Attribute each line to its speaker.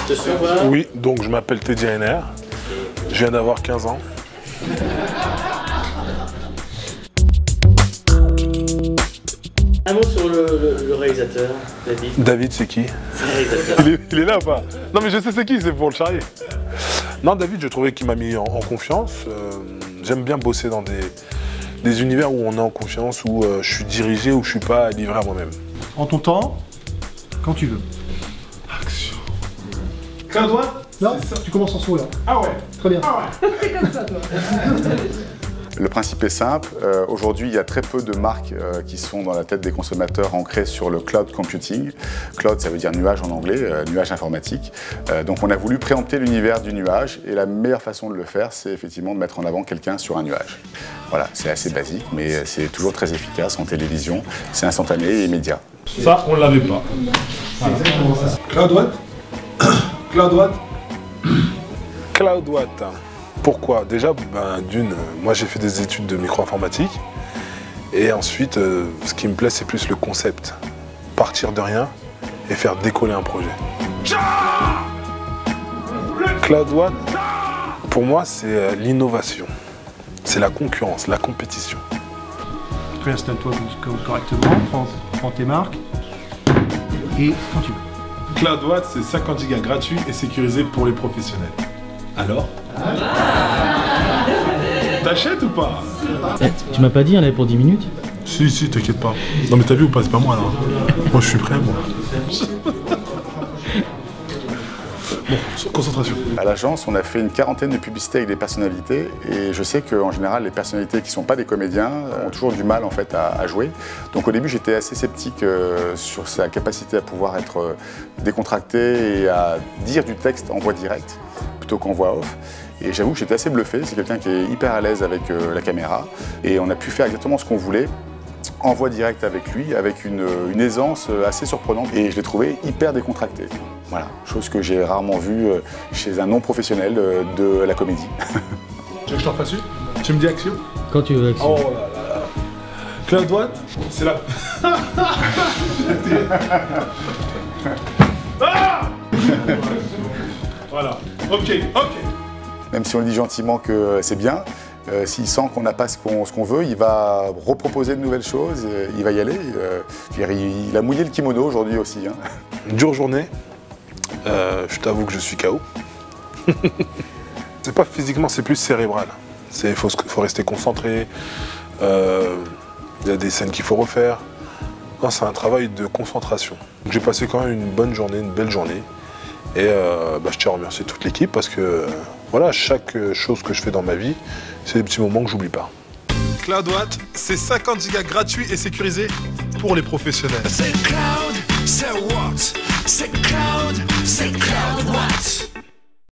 Speaker 1: te suis pas.
Speaker 2: Oui, donc je m'appelle Teddy NR. Je viens d'avoir 15 ans.
Speaker 1: Un mot sur le réalisateur, David.
Speaker 2: David, c'est qui?
Speaker 1: C'est le réalisateur.
Speaker 2: Il est là ou pas? Non mais je sais c'est qui, c'est pour le charrier. Non, David, je trouvais qu'il m'a mis en confiance. J'aime bien bosser dans des univers où on est en confiance, où je suis dirigé, où je suis pas livré à moi-même.
Speaker 3: En ton temps, quand tu veux.
Speaker 2: Action.
Speaker 3: Clin doigt? Là, tu commences en sourire.
Speaker 2: Ah ouais.
Speaker 3: Très bien.
Speaker 2: Ah ouais.
Speaker 3: C'est comme ça, toi.
Speaker 4: Le principe est simple. Aujourd'hui, il y a très peu de marques qui sont dans la tête des consommateurs ancrées sur le cloud computing. Cloud, ça veut dire nuage en anglais, nuage informatique. Donc on a voulu préempter l'univers du nuage et la meilleure façon de le faire, c'est effectivement de mettre en avant quelqu'un sur un nuage. Voilà, c'est assez basique, mais c'est toujours très efficace en télévision. C'est instantané et immédiat.
Speaker 2: Ça, on l'avait pas.
Speaker 3: Voilà. C'est exactement ça.
Speaker 2: CloudWatt. CloudWatt. CloudWatt. Pourquoi? Déjà, d'une, moi j'ai fait des études de micro-informatique. Et ensuite, ce qui me plaît, c'est plus le concept. Partir de rien et faire décoller un projet. CloudWatt, pour moi, c'est l'innovation. C'est la concurrence, la compétition.
Speaker 3: Tu installes-toi correctement, prends tes marques. Et quand tu veux.
Speaker 2: CloudWatt, c'est 50 Go gratuit et sécurisé pour les professionnels. Alors? T'achètes ou pas?
Speaker 5: Tu m'as pas dit, on avait pour 10 minutes?
Speaker 2: Si, t'inquiète pas. Non mais t'as vu ou pas, c'est pas moi là. Moi je suis prêt, moi. Bon, concentration.
Speaker 4: À l'agence, on a fait une quarantaine de publicités avec des personnalités et je sais qu'en général, les personnalités qui ne sont pas des comédiens ont toujours du mal en fait à jouer. Donc au début, j'étais assez sceptique sur sa capacité à pouvoir être décontracté et à dire du texte en voix directe plutôt qu'en voix off. Et j'avoue que j'étais assez bluffé, c'est quelqu'un qui est hyper à l'aise avec la caméra et on a pu faire exactement ce qu'on voulait en voix directe avec lui, avec une aisance assez surprenante et je l'ai trouvé hyper décontracté. Voilà, chose que j'ai rarement vue chez un non-professionnel de la comédie.
Speaker 2: Tu veux que je t'en fasse une? Tu me dis action?
Speaker 5: Quand tu veux, action.
Speaker 2: Oh là là. CloudWatt, c'est la... Ah voilà, ok.
Speaker 4: Même si on lui dit gentiment que c'est bien, s'il sent qu'on n'a pas ce qu'on veut, il va reproposer de nouvelles choses, il va y aller. Il a mouillé le kimono aujourd'hui aussi. Hein.
Speaker 2: Dure journée, je t'avoue que je suis KO. C'est pas physiquement, c'est plus cérébral. Il faut rester concentré, il y a des scènes qu'il faut refaire. C'est un travail de concentration. J'ai passé quand même une bonne journée, une belle journée. Et je tiens à remercier toute l'équipe parce que voilà, chaque chose que je fais dans ma vie, c'est des petits moments que j'oublie pas. CloudWatt, c'est 50 Go gratuit et sécurisé pour les professionnels.
Speaker 6: C'est Cloud, c'est Watt, c'est Cloud, c'est CloudWatt.